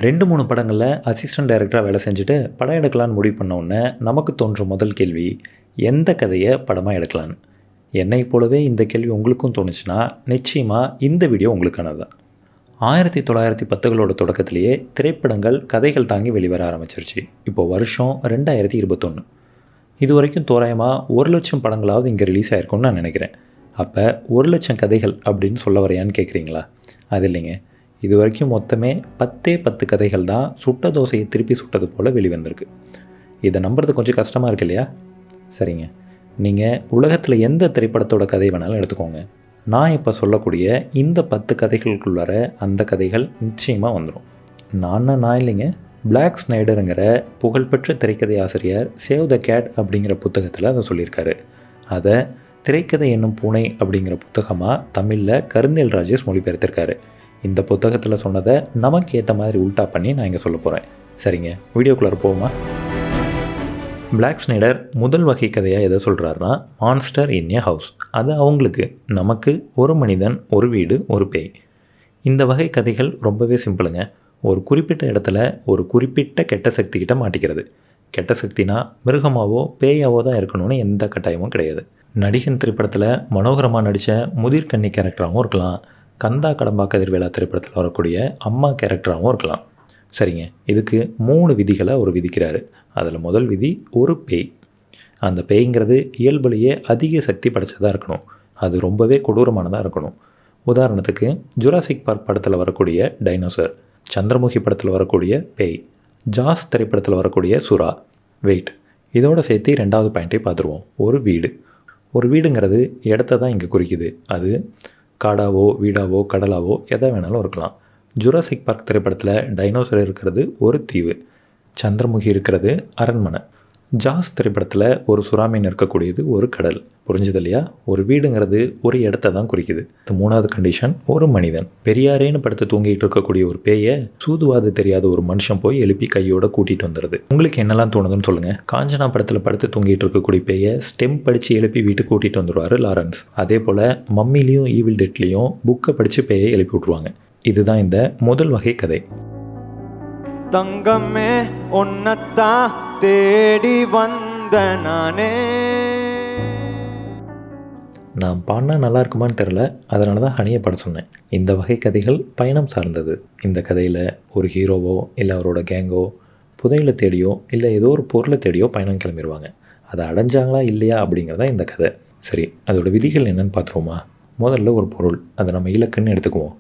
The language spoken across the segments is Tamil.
2, 3 படங்களில் அசிஸ்டன்ட் டைரக்டராக வேலை செஞ்சுட்டு படம் எடுக்கலான்னு முடிவு பண்ண உடனே நமக்கு தோன்றும் முதல் கேள்வி, எந்த கதையை படமாக எடுக்கலான்னு. என்னை போலவே இந்த கேள்வி உங்களுக்கும் தோணுச்சுன்னா நிச்சயமாக இந்த வீடியோ உங்களுக்கானது தான். 1910களோட தொடக்கத்திலேயே திரைப்படங்கள் கதைகள் தாங்கி வெளிவர ஆரம்பிச்சிருச்சு. இப்போது வருஷம் 2021. இது வரைக்கும் தோராயமாக 1,00,000 படங்களாவது இங்கே ரிலீஸ் ஆகிருக்கும்னு நான் நினைக்கிறேன். அப்போ 1,00,000 கதைகள் அப்படின்னு சொல்ல வரையான்னு கேட்குறீங்களா? அது இல்லைங்க. இது வரைக்கும் மொத்தமே 10 கதைகள் தான் சுட்ட தோசையை திருப்பி சுட்டது போல் வெளிவந்திருக்கு. இதை நம்புறது கொஞ்சம் கஷ்டமாக இருக்கு இல்லையா? சரிங்க, நீங்கள் உலகத்தில் எந்த திரைப்படத்தோட கதை வேணாலும் எடுத்துக்கோங்க. நான் இப்போ சொல்லக்கூடிய இந்த 10 கதைகளுக்குள்ளார அந்த கதைகள் நிச்சயமாக வந்துடும். நான் இல்லைங்க, பிளாக் ஸ்னைடருங்கிற புகழ்பெற்ற திரைக்கதை ஆசிரியர் சேவ் த கேட் அப்படிங்கிற புத்தகத்தில் அதை சொல்லியிருக்காரு. அதை திரைக்கதை என்னும் பூனை அப்படிங்கிற புத்தகமாக தமிழில் கருந்தேல் ராஜேஷ் மொழிபெயர்த்திருக்காரு. இந்த புத்தகத்தில் சொன்னதை நமக்கு ஏற்ற மாதிரி உல்ட்டா பண்ணி நான் இங்கே சொல்ல போகிறேன். சரிங்க, வீடியோக்குள்ளார போவோமா? பிளாக் ஸ்னைடர் முதல் வகை கதையாக எதை சொல்கிறாருன்னா, மான்ஸ்டர் இன் எ ஹவுஸ். அது அவங்களுக்கு, நமக்கு ஒரு மனிதன், ஒரு வீடு, ஒரு பேய். இந்த வகை கதைகள் ரொம்பவே சிம்பிளுங்க. ஒரு குறிப்பிட்ட இடத்துல ஒரு குறிப்பிட்ட கெட்ட சக்திக்கிட்ட மாட்டிக்கிறது. கெட்ட சக்தினா மிருகமாவோ பேயாவோ தான் இருக்கணும்னு எந்த கட்டாயமும் கிடையாது. நடிகன் திரைப்படத்தில் மனோகரமாக நடித்த முதிர்கன்னி கேரக்டராகவும் இருக்கலாம். கந்தா கடம்பா கதிர்வேலா திரைப்படத்தில் வரக்கூடிய அம்மா கேரக்டராகவும் இருக்கலாம். சரிங்க, இதுக்கு 3 விதிகளை அவர் விதிக்கிறாரு. அதில் முதல் விதி, ஒரு பேய். அந்த பேய்ங்கிறது இயல்புலேயே அதிக சக்தி படைச்சதாக இருக்கணும். அது ரொம்பவே கொடூரமானதாக இருக்கணும். உதாரணத்துக்கு ஜுராசிக் பார்க் படத்தில் வரக்கூடிய டைனோசர், சந்திரமுகி படத்தில் வரக்கூடிய பேய், ஜாஸ் திரைப்படத்தில் வரக்கூடிய சுறா. வெயிட், இதோடு சேர்த்து 2வது பாயிண்ட்டை பார்த்துருவோம். ஒரு வீடு. ஒரு வீடுங்கிறது இடத்த தான் இங்கே குறிக்குது. அது காடாவோ வீடாவோ கடலாவோ எதை வேணாலும் இருக்கலாம். ஜுராசிக் பார்க் திரைப்படத்தில் டைனோசர் இருக்கிறது ஒரு தீவு, சந்திரமுகி இருக்கிறது அரண்மனை. ஜாஸ் திரைப்படத்தில் ஒரு சுறாமீன் இருக்கக்கூடியது ஒரு கடல். புரிஞ்சுது இல்லையா? ஒரு வீடுங்கிறது ஒரு இடத்த தான் குறிக்குது. 3வது கண்டிஷன், ஒரு மனிதன். பெரியாரேன்னு படுத்து தூங்கிட்டு இருக்கக்கூடிய ஒரு பேயை சூதுவாது தெரியாத ஒரு மனுஷன் போய் எழுப்பி கையோட கூட்டிகிட்டு வந்துடுது. உங்களுக்கு என்னெல்லாம் தோணுதுன்னு சொல்லுங்கள். காஞ்சனா படத்தில் படுத்து தூங்கிட்டு இருக்கக்கூடிய பேயை ஸ்டெம் படித்து எழுப்பி வீட்டுக்கு கூட்டிகிட்டு வந்துடுவார் லாரன்ஸ். அதே போல் மம்மிலையும் ஈவில் டெட்லேயும் புக்கை படித்து பேயை எழுப்பி விட்ருவாங்க. இதுதான் இந்த முதல் வகை கதை. தங்கமே உன்னத்தான் தேடி வந்த நானே. நான் பாடினா நல்லா இருக்குமான்னு தெரில, அதனால தான் ஹனியை பாட சொன்னேன். இந்த வகை கதைகள் பயணம் சார்ந்தது. இந்த கதையில் ஒரு ஹீரோவோ இல்லை அவரோட கேங்கோ புதையலை தேடியோ இல்லை ஏதோ ஒரு பொருளை தேடியோ பயணம் கிளம்பிடுவாங்க. அதை அடைஞ்சாங்களா இல்லையா அப்படிங்கிறதா இந்த கதை. சரி, அதோட விதிகள் என்னென்னு பார்த்துருவோமா? முதல்ல ஒரு பொருள், அதை நம்ம இலக்குன்னு எடுத்துக்குவோம்.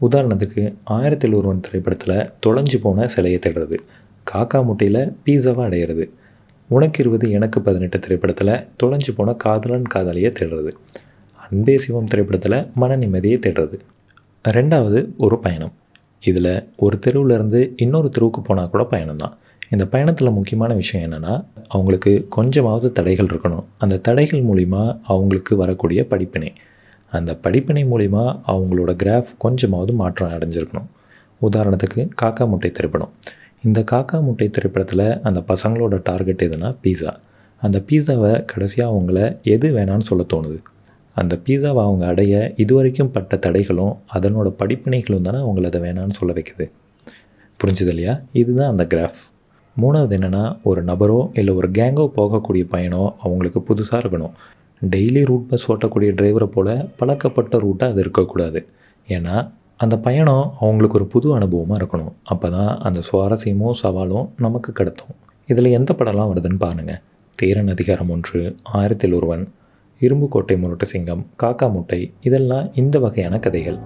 உதாரணத்துக்கு 1001 திரைப்படத்தில் தொலைஞ்சு போன சிலையை தேடுறது, காக்கா முட்டையில் பீஸாவாக அடையிறது, உனக்கு 20 எனக்கு 18 திரைப்படத்தில் தொலைஞ்சு போன காதலன் காதலியை தேடுறது, அன்பே சிவம் திரைப்படத்தில் மன நிம்மதியை தேடுறது. 2வது ஒரு பயணம். இதில் ஒரு தெருவிலேருந்து இன்னொரு தெருவுக்கு போனால் கூட பயணம் தான். இந்த பயணத்தில் முக்கியமான விஷயம் என்னென்னா, அவங்களுக்கு கொஞ்சமாவது தடைகள் இருக்கணும். அந்த தடைகள் மூலிமா அவங்களுக்கு வரக்கூடிய படிப்பினை, அந்த படிப்பினை மூலிமா அவங்களோட கிராஃப் கொஞ்சமாவது மாற்றம் அடைஞ்சிருக்கணும். உதாரணத்துக்கு காக்கா முட்டை திரைப்படம். இந்த காக்கா முட்டை திரைப்படத்தில் அந்த பசங்களோட டார்கெட் எதுனா பீஸா. அந்த பீஸாவை கடைசியாக அவங்கள எது வேணான்னு சொல்ல தோணுது. அந்த பீஸாவை அவங்க அடைய இதுவரைக்கும் பட்ட தடைகளும் அதனோட படிப்பினைகளும் தானே அவங்கள அதை வேணான்னு சொல்ல வைக்குது. புரிஞ்சுது இல்லையா? இதுதான் அந்த கிராஃப். 3வது என்னென்னா, ஒரு நபரோ இல்லை ஒரு கேங்கோ போகக்கூடிய பயணம் அவங்களுக்கு புதுசாக இருக்கணும். டெய்லி ரூட் பஸ் ஓட்டக்கூடிய டிரைவரை போல் பழக்கப்பட்ட ரூட்டாக அது இருக்கக்கூடாது. ஏன்னா அந்த பயணம் அவங்களுக்கு ஒரு புது அனுபவமாக இருக்கணும். அப்போ தான் அந்த சுவாரஸ்யமும் சவாலும் நமக்கு கிடைக்கும். இதில் எந்த படம்லாம் வருதுன்னு பாருங்கள். தீரன் அதிகாரம் 1, 1001, இரும்புக்கோட்டை முரட்டு சிங்கம், காக்கா முட்டை, இதெல்லாம் இந்த வகையான கதைகள்.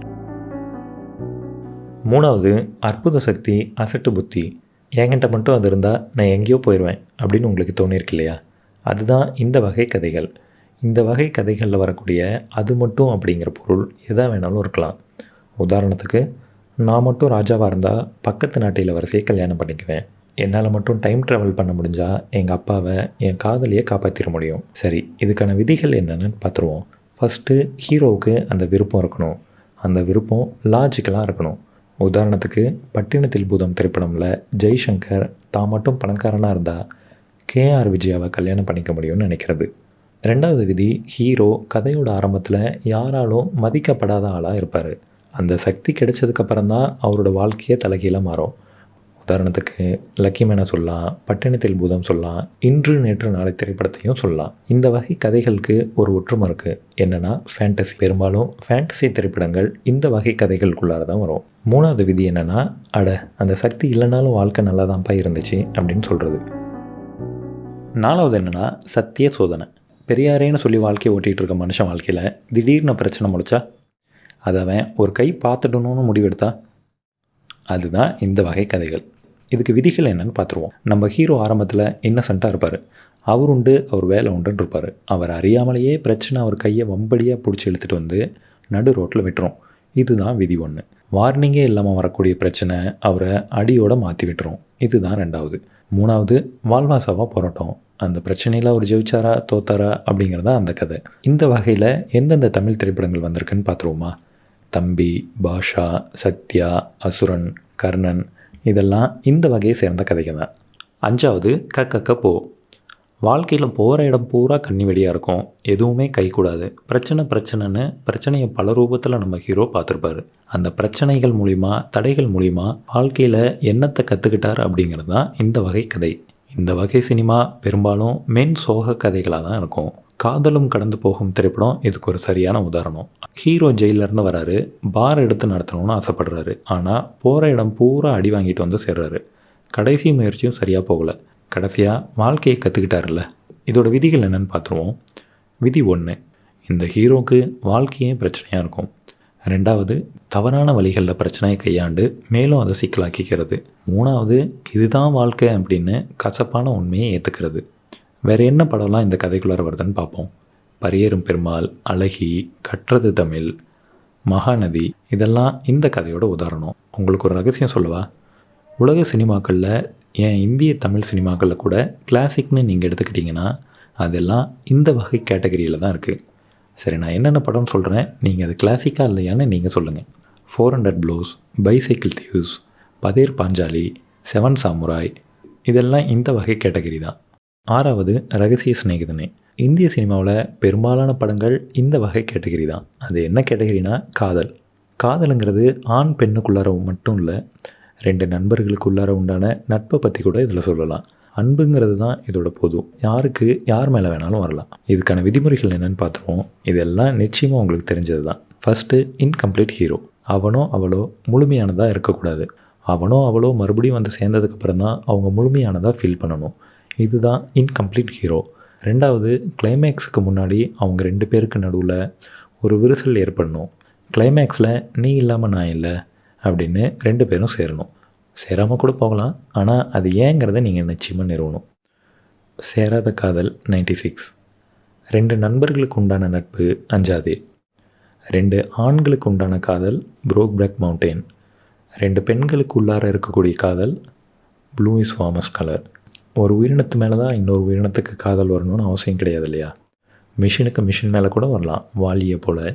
3வது அற்புத சக்தி, அசட்டு புத்தி. என்கிட்ட மட்டும் அது இருந்தால் நான் எங்கேயோ போயிடுவேன் அப்படின்னு உங்களுக்கு தோணியிருக்கு இல்லையா? அதுதான் இந்த வகை கதைகள். இந்த வகை கதைகளில் வரக்கூடிய அது மட்டும் அப்படிங்கிற பொருள் எதா வேணாலும் இருக்கலாம். உதாரணத்துக்கு, நான் மட்டும் ராஜாவாக இருந்தால் பக்கத்து நாட்டு இளவரசியை கல்யாணம் பண்ணிக்குவேன். என்னால் மட்டும் டைம் ட்ராவல் பண்ண முடிஞ்சால் எங்கள் அப்பாவை என் காதலியை காப்பாற்றிட முடியும். சரி, இதுக்கான விதிகள் என்னென்னு பார்த்துருவோம். ஃபஸ்ட்டு, ஹீரோவுக்கு அந்த விருப்பம் இருக்கணும். அந்த விருப்பம் லாஜிக்கலாக இருக்கணும். உதாரணத்துக்கு, பட்டினத்தில் பூதம் திரைப்படமில் ஜெய்சங்கர் தான் மட்டும் பணக்காரனாக இருந்தால் KR விஜயாவை கல்யாணம் பண்ணிக்க முடியும்னு நினைக்கிறது. 2வது விதி, ஹீரோ கதையோட ஆரம்பத்தில் யாராலும் மதிக்கப்படாத ஆளாக இருப்பார். அந்த சக்தி கிடைச்சதுக்கப்புறம் தான் அவரோட வாழ்க்கையே தலைகீழாக மாறும். உதாரணத்துக்கு லக்கி மேனை சொல்லலாம், பட்டினத்தில் பூதம் சொல்லலாம், இன்று நேற்று நாளை திரைப்படத்தையும் சொல்லலாம். இந்த வகை கதைகளுக்கு ஒரு ஒற்றுமை இருக்குது. என்னென்னா ஃபேண்டசி. பெரும்பாலும் ஃபேண்டசி திரைப்படங்கள் இந்த வகை கதைகளுக்குள்ளார தான் வரும். 3வது விதி என்னென்னா, அந்த சக்தி இல்லைனாலும் வாழ்க்கை நல்லா தான்ப்பா இருந்துச்சு அப்படின்னு சொல்கிறது. 4வது என்னென்னா சத்திய சோதனை. பெரியாரேன்னு சொல்லி வாழ்க்கையை ஓட்டிகிட்டு இருக்க மனுஷன் வாழ்க்கையில் திடீர்னு பிரச்சனை முடிச்சா, அதை அவன் ஒரு கை பார்த்துடணும்னு முடிவெடுத்தா, அதுதான் இந்த வகை கதைகள். இதுக்கு விதிகள் என்னென்னு பார்த்துருவோம். நம்ம ஹீரோ ஆரம்பத்தில் இன்னசென்ட்டாக இருப்பார். அவர் உண்டு, அவர் வேலை உண்டுன்னு இருப்பார். அவர் அறியாமலேயே பிரச்சனை அவர் கையை வம்படியாக பிடிச்சி இழுத்துட்டு வந்து நடு ரோட்டில் விட்டுரும். இதுதான் விதி 1. வார்னிங்கே இல்லாமல் வரக்கூடிய பிரச்சனை அவரை அடியோடு மாற்றி விட்டுரும். இதுதான் 2வது. 3வது வாழ்வாசாவாக போராட்டம். அந்த பிரச்சனையில் அவர் ஜெயிச்சாரா தோத்தாரா அப்படிங்கிறதா அந்த கதை. இந்த வகையில் எந்தெந்த தமிழ் திரைப்படங்கள் வந்திருக்குன்னு பார்த்துருவோமா? தம்பி, பாஷா, சத்யா, அசுரன், கர்ணன், இதெல்லாம் இந்த வகையை சேர்ந்த கதைகள் தான். 5வது கக்க போ. வாழ்க்கையில் போகிற இடம் பூரா கண்ணி வெடியாக இருக்கும். எதுவுமே கைக்கூடாது. பிரச்சனைன்னு பிரச்சனையை பல ரூபத்தில் நம்ம ஹீரோ பார்த்துருப்பாரு. அந்த பிரச்சனைகள் மூலிமா, தடைகள் மூலிமா வாழ்க்கையில் என்னத்தை கற்றுக்கிட்டார் அப்படிங்கிறது தான் இந்த வகை கதை. இந்த வகை சினிமா பெரும்பாலும் மென் சோக கதைகளாக தான் இருக்கும். காதலும் கடந்து போகும் திரைப்படம் இதுக்கு ஒரு சரியான உதாரணம். ஹீரோ ஜெயிலேருந்து வராரு, பார் எடுத்து நடத்தணும்னு ஆசைப்படுறாரு. ஆனால் போகிற இடம் பூரா அடி வாங்கிட்டு வந்து சேர்றாரு. கடைசி முயற்சியும் சரியாக போகலை. கடைசியாக வாழ்க்கையை கற்றுக்கிட்டாருல்ல. இதோட விதிகள் என்னென்னு பார்த்துருவோம். விதி 1, இந்த ஹீரோவுக்கு வாழ்க்கையே பிரச்சனையாக இருக்கும். 2வது தவறான வழிகளில் பிரச்சனையை கையாண்டு மேலும் அதை சிக்கலாக்கிக்கிறது. 3வது இதுதான் வாழ்க்கை அப்படின்னு கசப்பான உண்மையை ஏற்றுக்கிறது. வேறு என்ன படம்லாம் இந்த கதைக்குள்ளார வருதுன்னு பார்ப்போம். பரியேறும் பெருமாள், அழகி, கற்றது தமிழ், மகாநதி, இதெல்லாம் இந்த கதையோட உதாரணம். உங்களுக்கு ஒரு ரகசியம் சொல்லவா? உலக சினிமாக்களில், ஏன் இந்திய தமிழ் சினிமாக்களில் கூட கிளாசிக்னு நீங்கள் எடுத்துக்கிட்டிங்கன்னா அதெல்லாம் இந்த வகை கேட்டகரியில் தான் இருக்குது. சரி, நான் என்னென்ன படம்னு சொல்கிறேன், நீங்கள் அது கிளாசிக்காக இல்லையான்னு நீங்கள் சொல்லுங்கள். 400 blows, bicycle thieves, Pather Panchali, 7 samurai, இதெல்லாம் இந்த வகை கேட்டகரி தான். 6வது ரகசிய சிநேகிதனே. இந்திய சினிமாவில் பெரும்பாலான படங்கள் இந்த வகை கேட்டகரி தான். அது என்ன கேட்டகரினா காதல். காதலுங்கிறது ஆண் பெண்ணுக்குள்ளார மட்டும் இல்லை, 2 நண்பர்களுக்குள்ளார உண்டான நட்பை பற்றி கூட இதில் சொல்லலாம். அன்புங்கிறது தான் இதோட பொது. யாருக்கு யார் மேலே வேணாலும் வரலாம். இதுக்கான விதிமுறைகள் என்னென்னு பார்த்துருவோம். இதெல்லாம் நிச்சயமாக உங்களுக்கு தெரிஞ்சது தான். First incomplete hero. அவனோ அவளோ முழுமையானதாக இருக்கக்கூடாது. அவனோ அவளோ மறுபடியும் வந்து சேர்ந்ததுக்கப்புறம் தான் அவங்க முழுமையானதாக ஃபீல் பண்ணணும். இதுதான் இன்கம்ப்ளீட் ஹீரோ. 2வது கிளைமேக்ஸுக்கு முன்னாடி அவங்க 2 பேருக்கு நடுவில் ஒரு விரிசல் ஏற்படணும். கிளைமேக்ஸில் நீ இல்லாமல் நான் இல்லை அப்படின்னு 2 பேரும் சேரணும். சேராமல் கூட போகலாம், ஆனால் அது ஏங்கிறத நீங்கள் நிச்சயமாக நிறுவணும். சேராத காதல் 96. 2 நண்பர்களுக்கு உண்டான நட்பு அஞ்சாதே. 2 ஆண்களுக்கு உண்டான காதல் ப்ரோக்பேக் மவுண்டெயின். 2 பெண்களுக்கு உள்ளார இருக்கக்கூடிய காதல் ப்ளூ இஸ் வார்மஸ்ட் கலர். ஒரு உயிரினத்து மேலே தான் இன்னொரு உயிரினத்துக்கு காதல் வரணும்னு அவசியம் கிடையாது இல்லையா? மிஷினுக்கு மிஷின் மேலே கூட வரலாம், வாலியை போல்.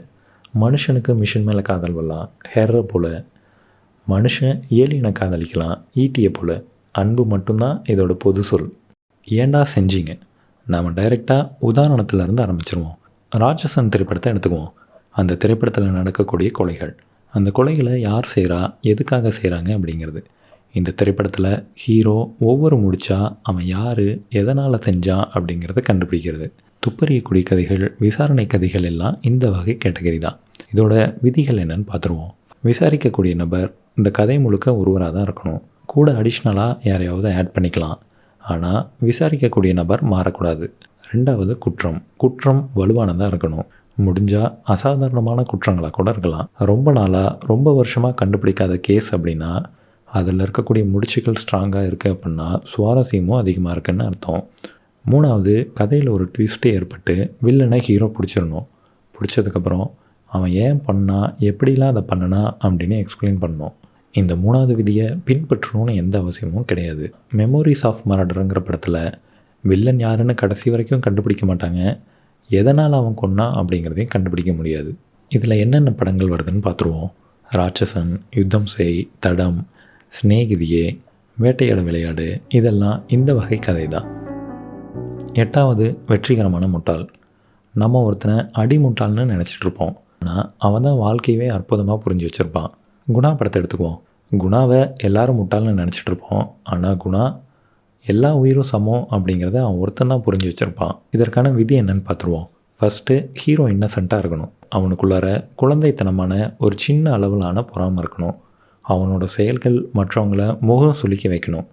மனுஷனுக்கு மிஷின் மேலே காதல் வரலாம், ஹெர்ரை போல். மனுஷன் ஏலியனை காதலிக்கலாம், ஈட்டியை போல். அன்பு மட்டும்தான் இதோட பொது சொல். ஏண்டா செஞ்சீங்க? நாம் டைரெக்டாக உதாரணத்துலேருந்து ஆரம்பிச்சிருவோம். ராட்சசன் திரைப்படத்தை எடுத்துக்குவோம். அந்த திரைப்படத்தில் நடக்கக்கூடிய கொலைகள், அந்த கொலைகளை யார் செய்கிறா, எதுக்காக செய்கிறாங்க அப்படிங்கிறது. இந்த திரைப்படத்தில் ஹீரோ ஒவ்வொரு முடிச்சா அவன் யார், எதனால் செஞ்சான் அப்படிங்கிறத கண்டுபிடிக்கிறது. துப்பறியக்கூடிய கதைகள், விசாரணை கதைகள் எல்லாம் இந்த வகை கேட்டகரி தான். இதோட விதிகள் என்னன்னு பார்த்துருவோம். விசாரிக்கக்கூடிய நபர் இந்த கதை முழுக்க ஒருவராக தான் இருக்கணும். கூட அடிஷ்னலாக யாரையாவது ஆட் பண்ணிக்கலாம். ஆனால் விசாரிக்கக்கூடிய நபர் மாறக்கூடாது. 2வது குற்றம் வலுவானதாக இருக்கணும். முடிஞ்சால் அசாதாரணமான குற்றங்களாக கூட இருக்கலாம். ரொம்ப நாளாக ரொம்ப வருஷமாக கண்டுபிடிக்காத கேஸ் அப்படின்னா அதில் இருக்கக்கூடிய முடிச்சுகள் ஸ்ட்ராங்காக இருக்குது அப்படின்னா சுவாரஸ்யமும் அதிகமாக இருக்குன்னு அர்த்தம். 3வது கதையில் ஒரு ட்விஸ்ட்டு ஏற்பட்டு வில்லனை ஹீரோ பிடிச்சிடணும். பிடிச்சதுக்கப்புறம் அவன் ஏன் பண்ணா, எப்படிலாம் அதை பண்ணனா அப்படின்னு எக்ஸ்பிளைன் பண்ணணும். இந்த 3வது விதியை பின்பற்றணும்னு எந்த அவசியமும் கிடையாது. மெமோரிஸ் ஆஃப் மர்டருங்கிற படத்தில் வில்லன் யாருன்னு கடைசி வரைக்கும் கண்டுபிடிக்க மாட்டாங்க. எதனால் அவன் கொன்னா அப்படிங்கிறதையும் கண்டுபிடிக்க முடியாது. இதில் என்னென்ன படங்கள் வருதுன்னு பார்த்துருவோம். ராட்சசன், யுத்தம் செய், தடம், சிநேகிதியே, வேட்டையாட விளையாடு, இதெல்லாம் இந்த வகை கதை தான். 8வது வெற்றிகரமான முட்டாள். நம்ம ஒருத்தனை அடிமுட்டாள்னு நினச்சிட்ருப்போம். ஆனால் அவன் தான் வாழ்க்கையவே அற்புதமாக புரிஞ்சு வச்சுருப்பான். குணா படத்தை எடுத்துக்குவோம். குணாவை எல்லாரும் முட்டாள்னு நினச்சிட்டு இருப்போம். ஆனால் குணா எல்லா உயிரும் சமம் அப்படிங்கிறத அவன் ஒருத்தன் தான் புரிஞ்சு வச்சுருப்பான். இதற்கான விதி என்னன்னு பார்த்துருவோம். ஃபஸ்ட்டு ஹீரோ இன்னசென்ட்டாக இருக்கணும். அவனுக்குள்ளார குழந்தைத்தனமான ஒரு சின்ன அளவிலான பொறாமை இருக்கணும். அவனோட செயல்கள் மற்றவங்கள முகம் சுளிக்க வைக்கணும்.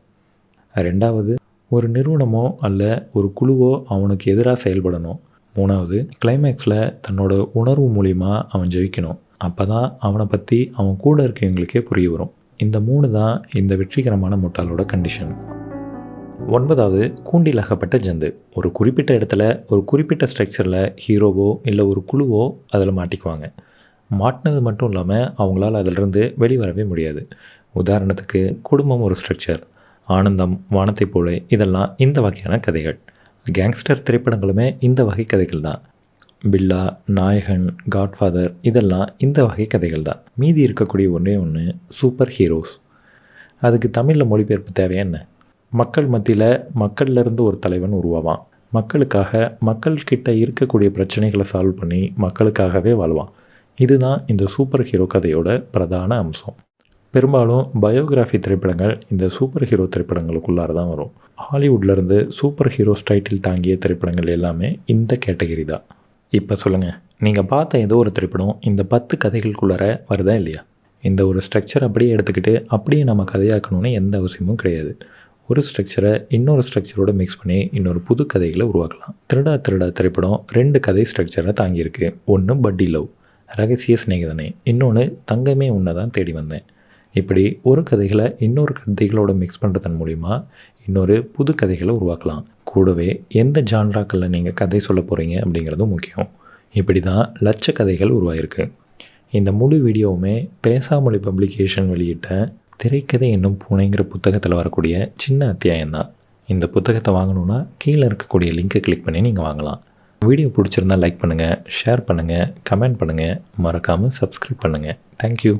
ரெண்டாவது, ஒரு நிறுவனமோ அல்ல ஒரு குழுவோ அவனுக்கு எதிராக செயல்படணும். மூணாவது, கிளைமேக்ஸில் தன்னோட உணர்வு மூலிமா அவன் ஜெயிக்கணும். அப்போ தான் அவனை பற்றி அவன் கூட இருக்கவங்களுக்கே புரிய வரும். இந்த 3 தான் இந்த வெற்றிகரமான முட்டாளோட கண்டிஷன். 9வது, கூண்டில் அகப்பட்ட ஜந்து. ஒரு குறிப்பிட்ட இடத்துல ஒரு குறிப்பிட்ட ஸ்ட்ரக்சரில் ஹீரோவோ இல்லை ஒரு குழுவோ அதில் மாட்டிக்குவாங்க. மாட்டினது மட்டும் இல்லாமல் அவங்களால அதிலிருந்து வெளிவரவே முடியாது. உதாரணத்துக்கு குடும்பம் ஒரு ஸ்ட்ரக்சர், ஆனந்தம், வானத்தை போல இதெல்லாம் இந்த வகையான கதைகள். கேங்ஸ்டர் திரைப்படங்களுமே இந்த வகை கதைகள் தான். பில்லா, நாயகன், காட்ஃபாதர் இதெல்லாம் இந்த வகை கதைகள் தான். மீதி இருக்கக்கூடிய ஒன்றே ஒன்று சூப்பர் ஹீரோஸ். அதுக்கு தமிழில் மொழிபெயர்ப்பு தேவை என்ன? மக்கள் மத்தியில் மக்கள்லேருந்து ஒரு தலைவன் உருவாவான். மக்களுக்காக மக்கள்கிட்ட இருக்கக்கூடிய பிரச்சனைகளை சால்வ் பண்ணி மக்களுக்காகவே வாழ்வான். இதுதான் இந்த சூப்பர் ஹீரோ கதையோட பிரதான அம்சம். பெரும்பாலும் பயோகிராஃபி திரைப்படங்கள் இந்த சூப்பர் ஹீரோ திரைப்படங்களுக்குள்ளார தான் வரும். ஹாலிவுட்லேருந்து சூப்பர் ஹீரோஸ் டைட்டில் தாங்கிய திரைப்படங்கள் எல்லாமே இந்த கேட்டகரி தான். இப்போ சொல்லுங்கள், நீங்கள் பார்த்த ஏதோ ஒரு திரைப்படம் இந்த 10 கதைகளுக்குள்ளார வருதா இல்லையா? இந்த ஒரு ஸ்ட்ரக்சர் அப்படியே எடுத்துக்கிட்டு அப்படியே நம்ம கதையாக்கணும்னு எந்த அவசியமும் கிடையாது. ஒரு ஸ்ட்ரக்சரை இன்னொரு ஸ்ட்ரக்சரோட மிக்ஸ் பண்ணி இன்னொரு புது கதைகளை உருவாக்கலாம். திருடா திருடா திரைப்படம் 2 கதை ஸ்ட்ரக்சரை தாங்கியிருக்கு. ஒன்று பட்டி லவ், ரகசிய சிநேகிதனே, இன்னொன்று தங்கமே உன்னை தான் தேடி வந்தேன். இப்படி ஒரு கதைகளை இன்னொரு கதைகளோட மிக்ஸ் பண்ணுறதன் மூலிமா இன்னொரு புது கதைகளை உருவாக்கலாம். கூடவே எந்த ஜான்ராக்களில் நீங்கள் கதை சொல்ல போகிறீங்க அப்படிங்கிறதும் முக்கியம். இப்படி தான் லட்ச கதைகள் உருவாயிருக்கு. இந்த முழு வீடியோவுமே பேசாமொழி பப்ளிகேஷன் வெளியிட்ட திரைக்கதை என்னும் பூனைங்கிற புத்தகத்தில் வரக்கூடிய சின்ன அத்தியாயம்தான். இந்த புத்தகத்தை வாங்கணுன்னா கீழே இருக்கக்கூடிய லிங்கை கிளிக் பண்ணி நீங்கள் வாங்கலாம். வீடியோ பிடிச்சிருந்தால் லைக் பண்ணுங்கள், ஷேர் பண்ணுங்கள், கமெண்ட் பண்ணுங்கள், மறக்காமல் சப்ஸ்கிரைப் பண்ணுங்கள். தேங்க்யூ.